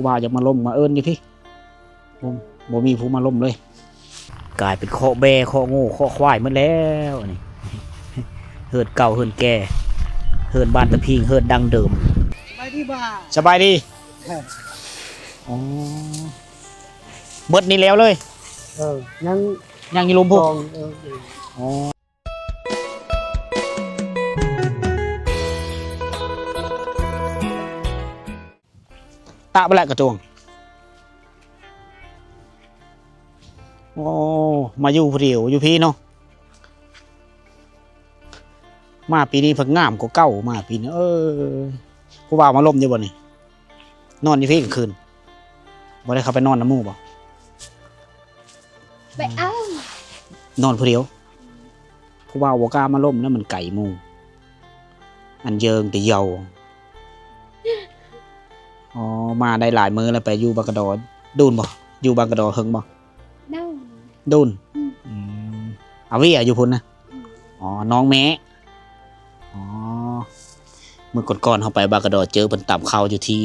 ผู้บ่าวจะมาล้มมาเอิ้นอยู่พี่บ่มีผู้มาล้มเลยกลายเป็นข้อแบข้อโง่ข้อควายหมดแล้วนี่เฮิดเก่าเฮิดแก่เฮิดบ้านตะพิงเฮิดดังเดิมสบายดีบ่าสบายดีอ๋อเบิดนี่แล้วเลยยังอยู่ลมพวกอ๋อตะไปแหละกระจงโอ้มาอยู่ผู้เดียวอยู่พี่เนาะมาปีนี้เพิ่งงามกว่าเก่ามาปีนี้ผู้บ่าวมาล้มอยู่บ่นี่นอนอยู่พี่กลางคืนบ่ได้เข้าไปนอนน้ำหมู่บ่ไปเอานอนผู้เดียวผู้บ่าวบ่กล้ามาล้มแล้วมันไก่หมู่อันเยิงแต่เยาอ๋อมาได้หลายมื้อแล้วไปอยู่บางกระดอดูนบ่อยู่บางกระดอเฮิงบ่ดูนเอาวิอยู่พุ่นนะอ๋อน้องแม่อ๋อเมื่อก่อนๆเขาไปบางกระดอเจอเพิ่นตำข้าวอยู่ที่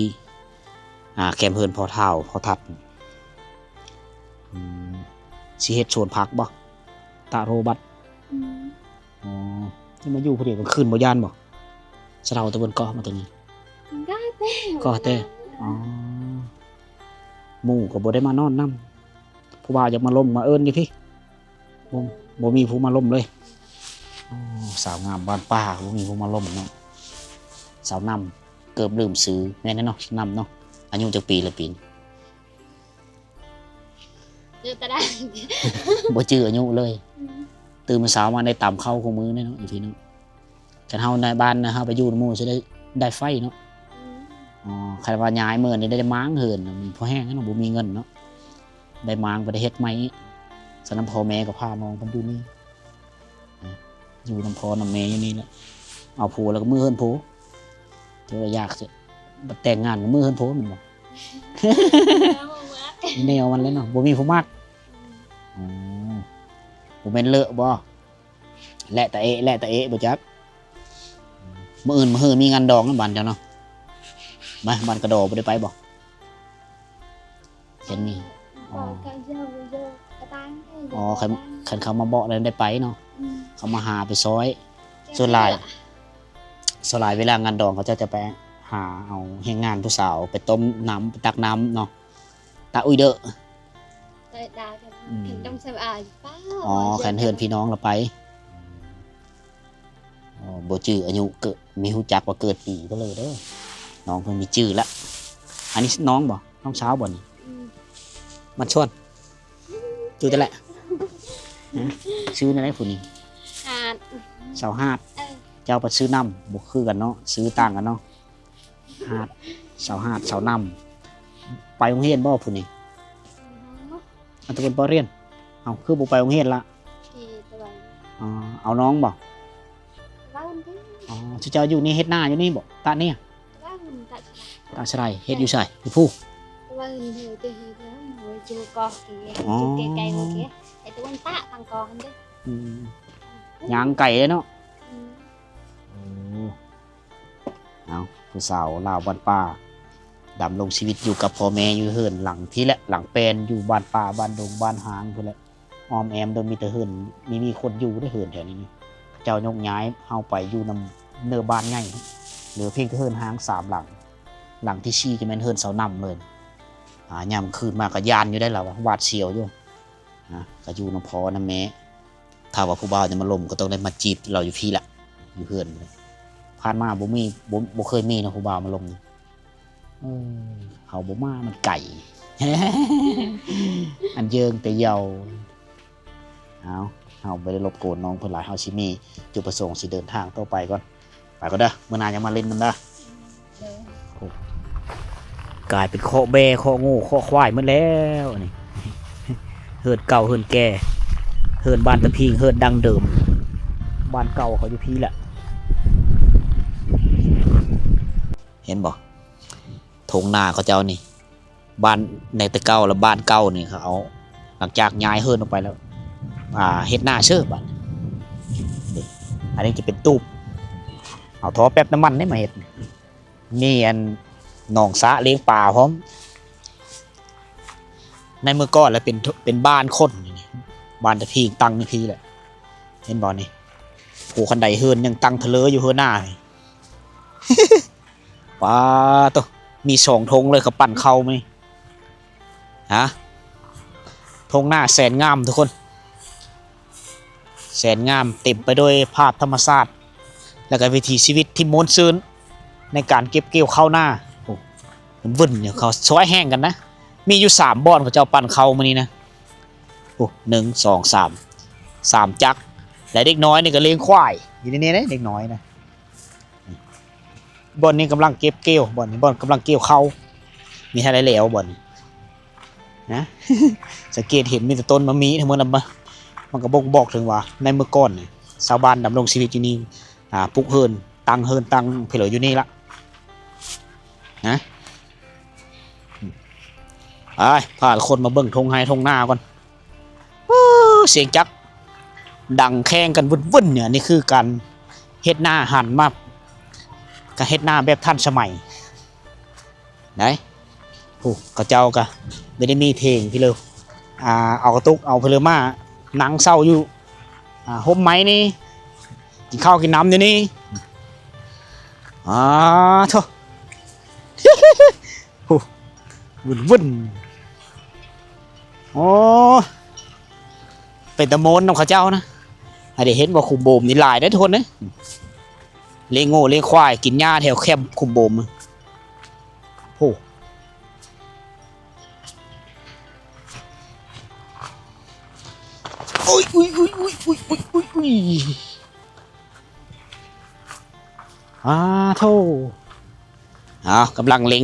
แคมป์เพิ่นพอเท่าพอทัดสิเฮ็ดสวนผักบ่ตาโรบัตอ๋อที่มาอยู่ผู้เดียวกลางคืนบ่ย่านบ่สะเฒ่าตะบนเกาะมาตรงนี้ก็แต่อ๋อหมู่ก็บ่ได้มานอนนำผู้บ่าวจะมาล้มมาเอิ้นอยู่พี่บ่มีผู้มาล้มเลยสาวงามบ้านป้าบ่มีผู้มาล้มเนาะสาวนำเกือบลืมซื้อแม่นเนาะนำเนาะอายุจักปีละปีจื้อตะได้บ่จื้ออายุเลยตื่นมาเช้ามาได้ตำข้าวของมื้อเนาะอยู่พี่เนาะคันเฮาในบ้านนะเฮาไปอยู่หมู่สิได้ไฟเนาะอ๋อคันว่าย้ายมื้อนี้ได้ม้างเหินมันพอแห้งเนาะบ่มีเงินเนาะได้ม้างบ่ได้เฮ็ดใหม่สนำพ่อแม่ก็พาน้องเพิ่นอยู่นี่อยู่นำพ่อนำแม่อยู่นี่แหละเอาผัวแล้วก็มือเฮินผัวเจอยากสิบัดแต่งงานกับมือเฮินผัวมันบ่แนวมันเลยเนาะบ่มีผู้มักบ่แม่นเลอะบ่แลตะเอะบ่จักมื้ออื่นมื้อมีงานดองนำบ้านเจ้าเนาะมาบ้านกระดอบ่ได้ไปบ่เห็นมีอ๋อคันเขามาบอกแล้วได้ไปเนาะเขามาหาไปซอยส่วนหลายเวลางานดองเขาจะไปหาเอาแรงงานผู้สาวไปต้มน้ำไปตักน้ำเนาะตาอุ้ยเด้ออ๋อแขนเฮือนพี่น้องเราไปอ๋อบ่จื้ออายุเกิดมีฮู้จักว่าเกิดปีก็เลยเด้อน้องเพิ่นมีชื่อละอันนี้น้องบ่น้องสาวบ่นี่มันชวนจื้อแต่แหละซื้อในไหนผู้นี้เสาหาดเจ้าไปซื้อน้ำบุกคือกันเนาะซื้อต่างกันเนาะหาดเสาน้ำไปโรงเรียนบ่ผู้นี้อันตะเป็นบ่เรียนเอาคือบุกไปโรงเรียนละอ๋อเอาน้องบ่อ๋อเจ้าอยู่นี่เฮ็ดหน้าอยู่นี่บ่ตาเนี่ยตาสไลเฮ็ดอยู่ใส่อยู่ผู้อ๋อย่างไก่เลยเนาะเอาผู้สาวลาวบ้านป่าดำลงชีวิตอยู่กับพ่อแม่อยู่เฮินหลังที่และหลังแปลนอยู่บ้านป่าบ้านดงบ้านหางพุ่นแหละออมแอมโดนมีแต่เฮินมีคนอยู่ได้เฮินแถวนี้เจ้ายกย้ายเฮาไปอยู่นำเนื้อบ้านง่ายเหลือเพียงแต่เฮินหาง3หลังที่4จะแม่นเฮินเสานำเลยยามคืนมาก็ยานอยู่ได้แล้วหวาดเสียวอยู่ก็อยู่นำพ่อนำแม่ถ้าว่าผู้บ่าวจะมาล้มก็ต้องได้มาจีบเราอยู่พี่ละอยู่เฮือนผ่านมาบ่เคยมีนะผู้บ่าวมาล้มเขาบ่มามันไก่ อันเยิงแต่เยาเอาไปได้รบกวนน้องเพิ่นหลายเฮาสิมีจุดประสงค์สิเดินทางต่อไปก่อนไปก็เด้อมื้อหน้ายังมาเล่นนำเด้อกลายเป็นข้อแบข้อโง่ข้อควายหมดแล้วนี่เฮิดเก่าเฮิดแก่เฮิดบ้านตะพิงเฮิดดังเดิมบ้านเก่าเขาอยู่พี่แหละเห็นบ่ทงนาเขาเจ้านี่บ้านในตะเก่าแล้วบ้านเก่านี่เขาเอาหลังจากย้ายเฮิดออกไปแล้วเฮ็ดหน้าเชื่อบ้านอันนี้จะเป็นตูบเอาท่อแป๊บน้ำมันได้มาเฮ็ดนี่อันหนองสะเลี้ยงปลาพร้อม ในเมื่อก่อนแล้วเป็นบ้านคนนี่บ้านตะพีตั้งในพีแหละเห็นบ่นี่ผูคันไดเฮือนยังตั้งทะเลอยู่เฮือนหน้าป้าตัวมี2 ธงเลยกับปั่นเข้าไหมฮะธงหน้าแสนงามทุกคนแสนงามเต็มไปด้วยภาพธรรมชาติและก็วิถีชีวิตที่ม้วนซื่นในการเก็บเกี่ยวข้าวหน้าโอ้มันวุ่นเนี่ยเขาซอยแห้งกันนะมีอยู่3 บ่อนเขาเจ้าปั่นเข้ามานี่นะโอ้1 2 3จักรและเด็กน้อยนี่ก็เลี้ยงควายอยู่ในนี้นะเด็กน้อยนะบ่อนนี้กำลังเก็บเกี่ยวบ่อนนี้บ่อนกำลังเกี่ยวข้าวมีอะไรแล้วบ่อนนะ สังเกตเห็นมีแต่ต้นมะมีทั้งหมดนะมันก็บอกถึงว่าในเมื่อก่อนเนี่ยชาวบ้านดำรงชีวิตอยู่นี่ปลูกเฮินตั้งเพลออยู่นี่ละนะไปพาคนมาเบิ่งทงไฮทงหน้าก่อนเสียงจักดังแข่งกันวุ่นเนี่ยนี่คือการเฮ็ดหน้าหันมาการเฮ็ดหน้าแบบท่านสมัยไหนโอ้กระเจ้ากะไม่ได้มีเพลงพี่เลยเอากระตุกเอาเพลมานั่งเศร้าอยู่ห่มไม้นี่กินข้าวกินน้ำอยู่นี่โธ่ วุ่นโอ้เป็นตะโมนน้องข้าเจ้านะเดี๋ยวเห็นว่าขุมโบมนี่ลายได้ทุกคนนะเลี้ยงโง่เลี้ยงควายกินหญ้าแถวแคมขุมโบมโอ้โอ้ยโธ่กำลังเล็ง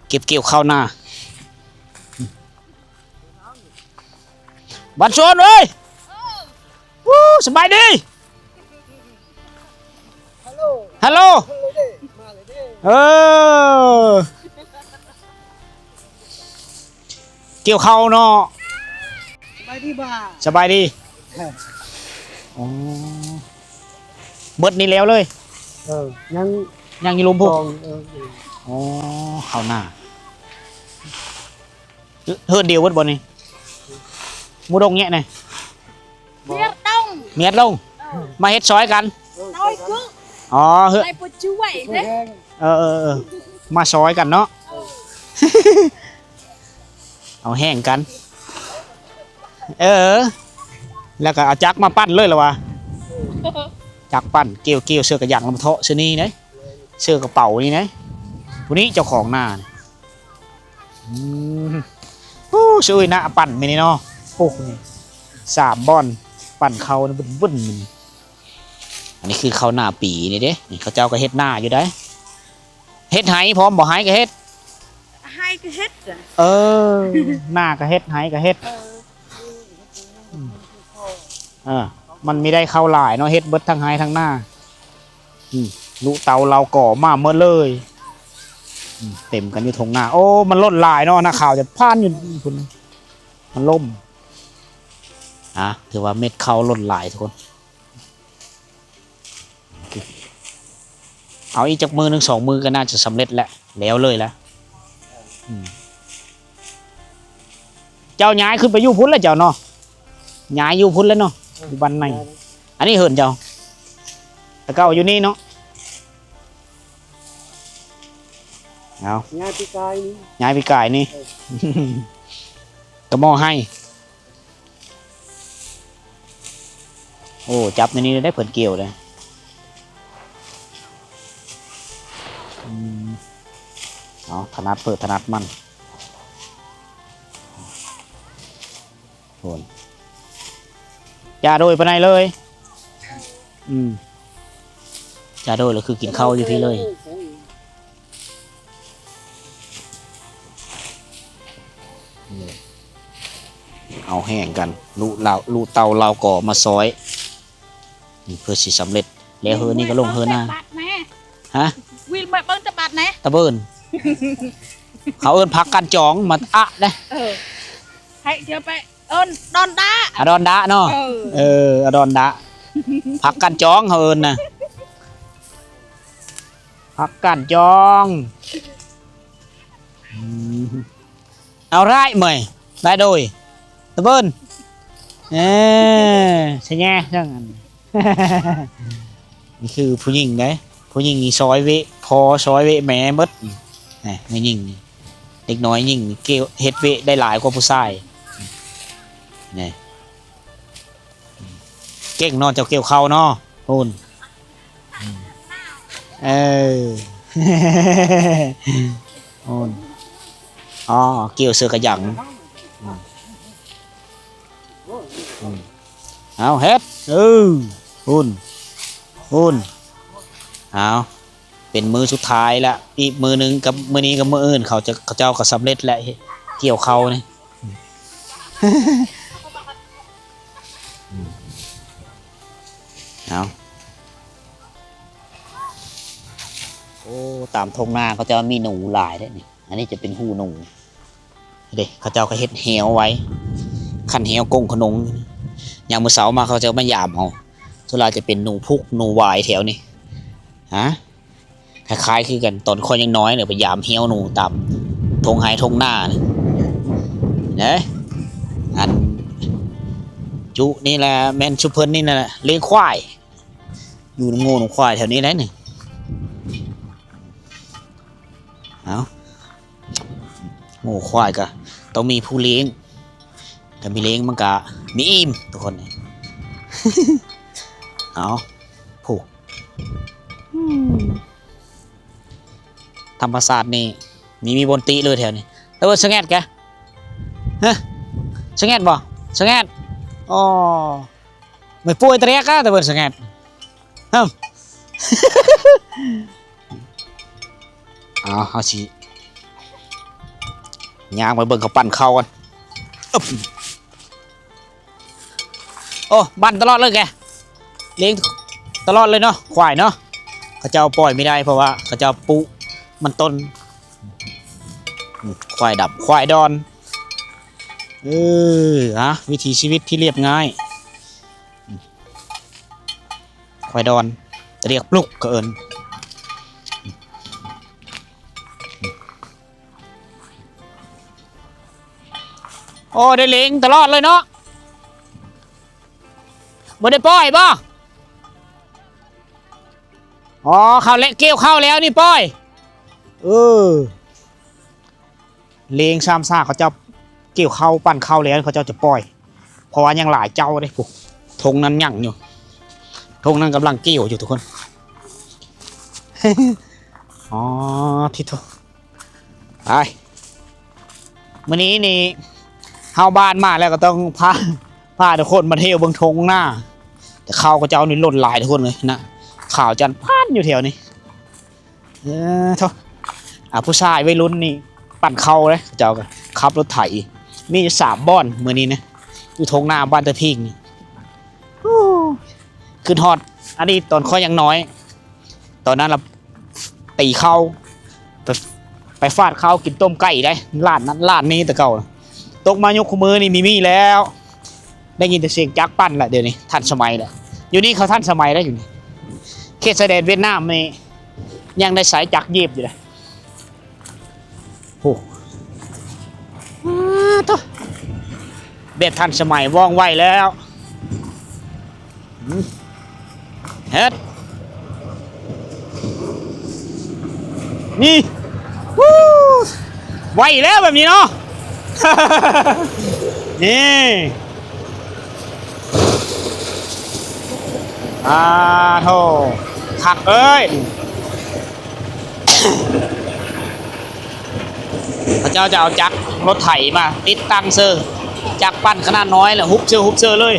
เก็บเกี่ยวข้าวหน้าบัดชวนเว้ยสบายดีฮัลโหลเกี่ยวข้าวเนาะสบายดีบ่าสบายดีอ๋อเบิดนี่แล้วเลยยังอยู่ลมพุกอ๋อข้าวหน้าเฮือนเดียวเบิดบ่นี่มูดงเงี้ยนี่เมียดลงมาเฮ็ดซอยกันอ๋อเฮ้ยมาซอยกันเนาะเอาแห้งกันแล้วก็เอาจักมาปั้นเลยเหรอวะจักปั้นเกี่ยวเสื้อกระยางลำเทาะเสื้อนี่นะเสื้อกระเป๋านี่นะวันนี้เจ้าของหน้าช่วยนะปั่นไม่นี่เนาะโอ้3 บ่อนปั่นเขาบึ้นอันนี้คือเขาหน้าปีนี่เด้นี่เขาเจ้าก็เฮ็ดหน้าอยู่ได้เฮ็ดไห้พร้อมบ่ไห้ก็เฮ็ดไห้ก็เฮ็ดหน้าก็เฮ็ดไห้ก็เฮ็ดมันไม่ได้เข้าหลายเนาะเฮ็ดเบิดทั้งไห้ทั้งหน้าลูกเตาเราก่อมาเมื่อเลยเต็มกันอยู่ทงหน้าโอ้มันล่นลายเนาะนะข่าวจะพานอยู่คุณมันล่มถือว่าเม็ดข้าวล่นลายทุกคนเอาอีกจากมือ1 2 มือก็น่าจะสำเร็จแล้วเลยแล้วเจ้าย้ายขึ้นไปอยู่พุ่นแล้วเจ้าเนาะย้ายอยู่พุ่นแล้วเนาะอยู่บ้านในอันนี้เหินเจ้าแต่เก่าอยู่นี่เนาะเอาย้ายปีกายนี่กระหม้อให้โอ้จับในนี้ได้ผลเกี่ยวเลยถนัดเปิดถนัดมันโอนจ่าโดยไปไหนเลยจ่าโดยเราคือกินข้าวอยู่ที่เลยเอาแห้งกันลูเตาเราก่อมาซอยเพื่อสิสำเร็จแล้วเฮือนี่ก็ลงเฮือหน้าฮะวิลเบิ้งจะบาดไหนตะเบิ้นเขาเอิ้นพักกันจองมานะให้เดี๋ยวไปเอิ้นดอนดาดอนดาเนาะดอนดาพักกันจองเขาเอิ้นนะพักกันจอง เอาไรไหมได้โดยตะเบิ้ลใช่ไงจังอัน นี่คือผู้หญิงได้ผู้หญิงนี่ซอยเวพอซอยเวแม่มดนี่ไม่ยิงนี่เด็กน้อยยิงเกลเฮ็ดเวได้หลายกว่าผู้ชายนี่เก่งเนอะเจ้าเกี่ยวเข้าเนาะพูนเออ พูนอ๋อเกี่ยวเสือกระหยังเอาเฮ็ดพูนเอาเป็นมือสุดท้ายละอีกมือหนึ่งกับมือนี้กับมืออื่นเขาเจ้าก็สำเร็จแล้วเกี่ยวเขาเนี่ย เอาโอ้ตามทงนาเขาจะมีหนูหลายได้นี่อันนี้จะเป็นหูหนูเด็กเขาเจ้าก็เฮ็ดเหวไว้ขันเหวกงขนงอย่างมือเสามาเขาจะมายามเอาส่วนเราจะเป็นหนูพุกหนูวายแถวนี้ฮะคล้ายๆคือกันตอนคนยังน้อยเนี่ยไปยามเหวหนูตามทงไฮทงหน้าเนี่ยอันจุนี่แหละแมนชูเพิร์นี่แหละเลี้ยงควายอยู่งูหนูควายแถวนี้ได้หนึ่งเอางูควายก็ต้องมีผู้เลี้ยงถ้ามีเลี้ยงมันก็มีอิ่มทุกคนเนี่ย เอาผูกธรรมศาสตร์นี่มีบนตีเลยแถวนี้แล้วว่าสงแงดแกฮะสงแงดบ่สงแงดอ๋อไม่ป่วยตะเรียกแต่ว่าสงแงดเอาสิย่างไปเบิ่งเขาปั่นเข้ากันโอ้ปั่นตลอดเลยแกเลี้ยงตลอดเลยเนาะควายเนาะเขาเจ้าปล่อยไม่ได้เพราะว่าเขาเจ้าปุมันต้นควายดับควายดอนวิถีชีวิตที่เรียบง่ายควายดอนจะเรียกปลุกก็เอิญโอ้ได้เลี้ยงตลอดเลยเนาะบ่ได้ปล่อยบ่อ๋อเขาเละเกี่ยวเข้าแล้วนี่ปล่อยเลี้ยงซ้ำซากเขาจะเกี่ยวเข้าปั่นเข้าแล้วเขาจะปล่อยเพราะว่ายังหลายเจ้าเลยปุ๊ธงนั้นยั่งอยู่ธงนั้นกำลังเกี่ยวอยู่ทุกคน อ๋อทิศไปมื้อนี้นี่เฮาบ้านมาแล้วก็ต้องพาทุกคนมาเที่ยวเบิ่งธงหน้าแต่ข้าวก็เจ้านี่หล่นหลายทุกคนเลยนะข่าวจันพานอยู่แถวนี้เท่าผู้ชายวัยรุ่นนี่ปั่นเข้าเลยเจ้าก็ขับรถไถมีอยู่3 บ่อนมื้อนี้นะอยู่ธงหน้าบ้านตะพิงนี่ขึ้นฮอดอันนี้ตอนข้อยังน้อยตอนนั้นเราตีเข้าไปฟาดเข้ากินต้มไก่ได้ร้านนั้นร้านนี้แต่เก่าตกมายกมือนี่มีแล้วได้ยินแต่เสียงจักปั้นแหละเดี๋ยวนี้ทันสมัยแหละอยู่นี่เขาทันสมัยแล้วอยู่นี่เขตชายแดนเวียดนามนี่ยังได้สายจักรยีบอยู่เลยโอ้ตัวเบ็ดทันสมัยว่องไวแล้วเฮ็ดนี่ไวแล้วแบบนี้เนาะ นี่โธ่ขักเอ้ย พระเจ้าจะเอาจักรรถไถมาติดตั้งเซอร์จักรปั้นขนาดน้อยแหละฮุบเซอร์เลย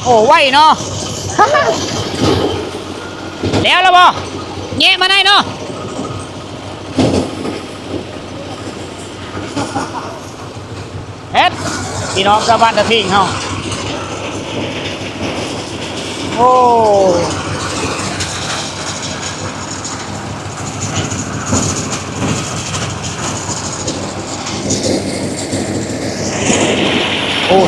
โอ้ไวเนาะ แล้วบ่แงะมาได้เนาะเฮ็ดพี่น้องชาวบ้านตะพิงเฮาโอ้โอ้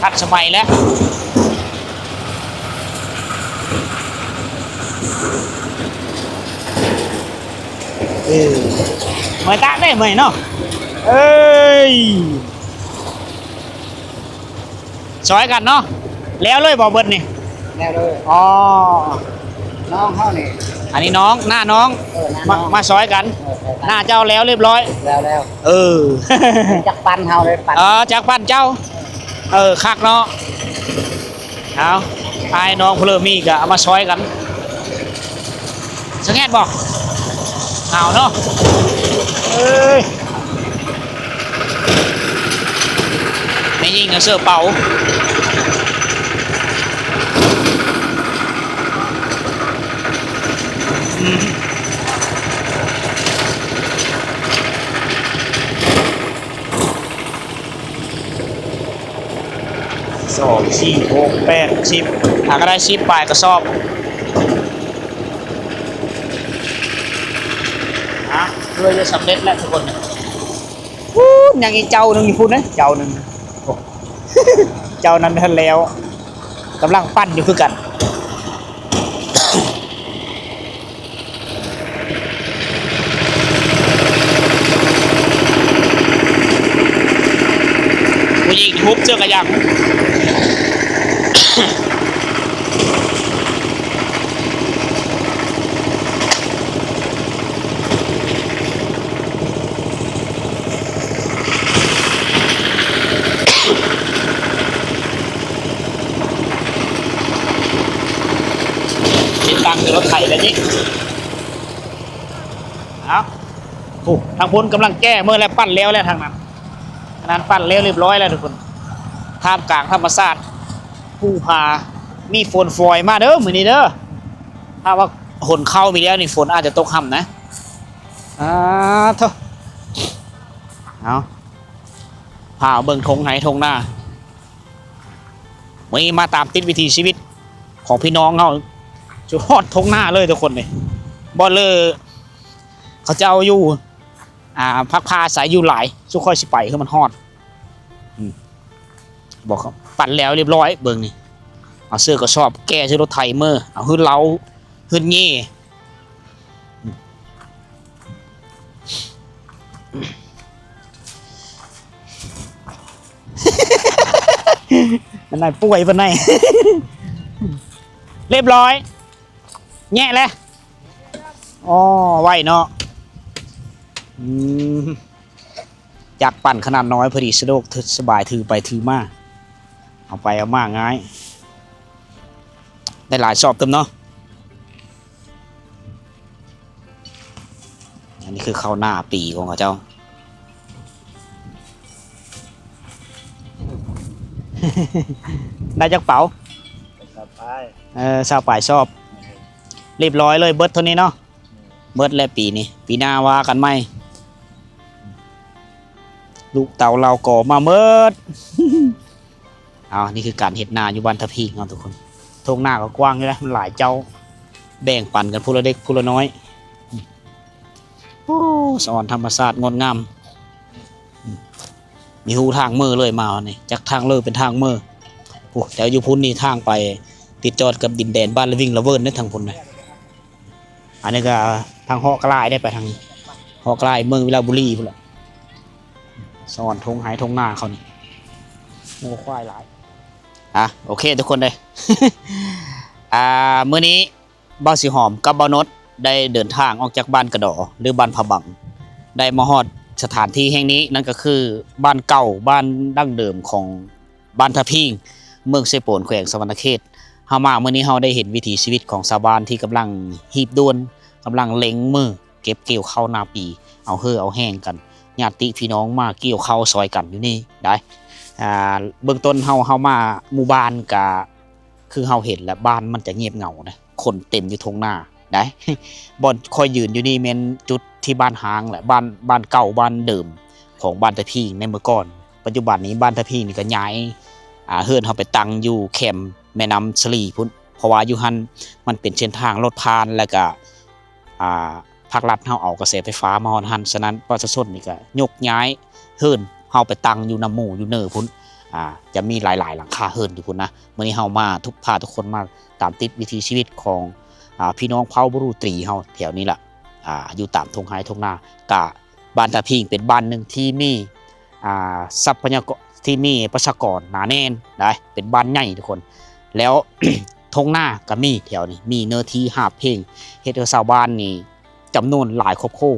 ทันสมัยแล้วเมื่อตาได้เมื่อเนาะเอ้ยซอยกันเนาะแล้วเลยบอกเบิดนี่ แล้วเลย อ๋อ น้องเขานี่ อันนี้น้องหน้าน้องมาซอยกันหน้าเจ้าแล้วเรียบร้อย แล้ว จักปันเฮาเลยปัน จากบ้านเจ้าคักเนาะเอาไอ้น้องเพลมีก็เอามาซอยกันสังเกตบอกเอาเนาะเอ้ยไม่ยิงกับเสื้อเป๋า2 4 6 8 10ก็ได้10ปลายกระสอบเพื่อจะสำเร็จแล้วทุกคนยังอีกเจ้าหนึ่งอยู่พูดนะเจ้าหนึ่งเจ้านั้นทันแล้วกำลังปั้นอยู่คือกันผู้หญิงทุบเสื้อกระยังตังคือรถไถแล้วนี่เอาทางพ้นกำลังแก้เมื่อแล้วปั้นแล้วทางนั้นปั้นแล้วเรียบร้อยแล้วทุกคนท่ามกลางธรรมชาติผู้พามีฝนฟอยมาเด้อมือนี้เด้อถ้าว่าฝนเข้ามีแล้วนี่ฝนอาจจะตกห่ำนะเถอะเอาพาเบิ่งทงไหนทงหน้าวันนี้มาตามติดวิถีชีวิตของพี่น้องเขาจะฮอดทงหน้าเลยทุกคนเลยบอลเลยเขาจะเอาอยู่พักพาสายอยู่หลายสุค่อยสิไปคือมันฮอดบอกเขาปั่นแล้วเรียบร้อยเบิ่งนี่เอาเสื้อก็ชอบแก้ใช้รถไถเมื่อเอาหื้นเล้าหื้นเงี้มันไหนป่วยปนไหนเรียบร้อยแง่เลยอ๋อไหวเนาะจากปั่นขนาดน้อยพอดีสะดวกสบายถือไปถือมาเอาไปเอามาง่ายได้หลายสอบเต็มเนาะอันนี้คือข้าวหน้าปีของเขาเจ้า ได้จากเป๋าสาวป่ายชอบเรียบร้อยเลยเบิร์ดเท่านี้เนาะเบิร์ดแล้วปีนี้ปีหน้าว่ากันไหมลูกเต่าเราก่อมาเมิด เอานี่คือการเห็ดนาอยู่บ้านทพีเนาะทุกคนทงหน้าก็กว้างอยู่นะมันหลายเจ้าแบ่งปันกันผู้ละเล็กผู้ละน้อยสอนธรรมศาสตร์งดงามมีหูทางมือเลยมาเนี่ยจากทางเลยเป็นทางมือแต่อยู่พุ่นนี่ทางไปติดจอดกับดินแดนบ้านละวิ่งละเวิร์นนั่นทางพุ่นนะอันนี้ก็ทางหอกลายได้ไปทางหอกลายเมืองวิลาบุรีพุ่นแหละสอนทงหายทงหน้าเขานี่โง่ควายหลายโอเคทุกคนเลย มื้อนี้บ่าวสิหอมกับบ่าวนดได้เดินทางออกจากบ้านกระดอหรือบ้านผาบังได้มาฮอดสถานที่แห่งนี้นั่นก็คือบ้านเก่าบ้านดั้งเดิมของบ้านทพิงเมืองเซโปนแขวงสวรรณเขตเฮามามื้อนี้เฮาได้เห็นวิถีชีวิตของชาวบ้านที่กำลังหีบด้วนกำลังเล็งมือเก็บเกี่ยวข้าวนาปีเอาเฮือเอาแห้งกันญาติพี่น้องมาเกี่ยวข้าวซอยกันอยู่นี่ได้เบื้องต้นเฮามาหมู่บ้านกะคือเฮาเห็นแล้วบ้านมันจะเงียบเหงานะคนเต็มอยู่ทงหน้าได้ บ่อนคอยยืนอยู่นี่แม่นจุดที่บ้านหางแหละบ้านเก่าบ้านเดิมของบ้านตะพีในเมื่อก่อนปัจจุบันนี้บ้านตะพีนี่ก็ย้ายเฮือนเฮาไปตั้งอยู่แคมป์แม่น้ำสลีพุ่นเพราะว่าอยู่หั่นมันเป็นเส้นทางรถผ่านแล้วก็ภาครัฐเฮาเอากระแสไฟฟ้ามาฮอดหั่นฉะนั้นประชาชนนี่ก็ยกย้ายเฮือนเฮาไปตั้งอยู่น้ำหมู่อยู่เนินพุ่น จะมีหลายๆหลังคาเฮิรนทุกคนนะเมื่อนี้เฮามาพาทุกคนมาตามติดวิถีชีวิตของพี่น้องเผ่าบรูตรีเฮาแถวนี้แหละอยู่ตามทงไฮทงนากะบ้านตาพิงเป็นบ้านหนึ่งที่มีทรัพยากรที่มีประชากรหนาแน่นได้เป็นบ้านใหญ่ทุกคนแล้ว ทงหน้าก็มีแถวนี้มีเนื้อที่หาบเพลงเฮ็ดให้ชาวบ้านนี่จำนวนหลายครอบครัว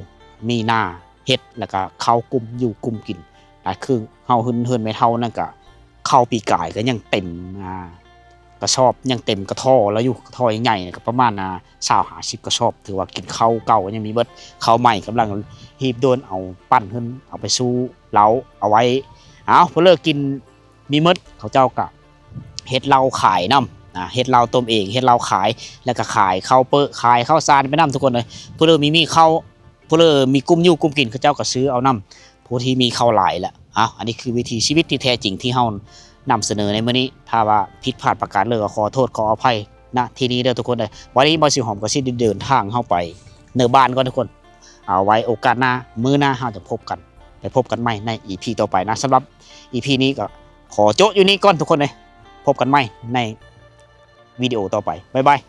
มีหน้าเฮ็ดแล้วก็เข้ากลุ่มอยู่กลุ่มกินหลายคือเฮาเฮินไม่เท่านั่นก็เข้าปีกายก็ยังเต็มกระสอบยังเต็มกระท่อแล้วอยู่กระท่อใหญ่ๆก็ประมาณ20-50กระสอบถือว่ากินข้าวเก่ายังมีเบิดข้าวใหม่กำลังหีบโดนเอาปั้นขึ้นเอาไปสู้เล้าเอาไว้เพื่อเลิกกินมีมดเขาเจ้าก็เฮ็ดเหล้าขายน้ำเฮ็ดเหล้าต้มเองเฮ็ดเหล้าขายแล้วก็ขายข้าวเปิ้ลขายข้าวสารไปน้ำทุกคนเลยเพื่อมีข้าวเพื่อมีกลุ่มอยู่กลุ่มกินเขาเจ้าก็ซื้อเอาน้ำผู้ที่มีข้าวหลายแหละอันนี้คือวิถีชีวิตที่แท้จริงที่เฮานำเสนอในมื้อนี้ถ้าว่าผิดพลาดประการเลยก็ขอโทษขออภัยณที่นี้เด้อทุกคนเลยวันนี้บ่สิหอมก็สิเดินทางเข้าไปเนื้อบ้านก่อนทุกคนเอาไว้โอกาสหน้ามื้อหน้าเฮาจะพบกันไปพบกันใหม่ใน EP ต่อไปนะสำหรับ EP นี้ก็ขอโจ๊ะอยู่นี่ก่อนทุกคนเลยพบกันใหม่ในวิดีโอต่อไปบ๊ายบาย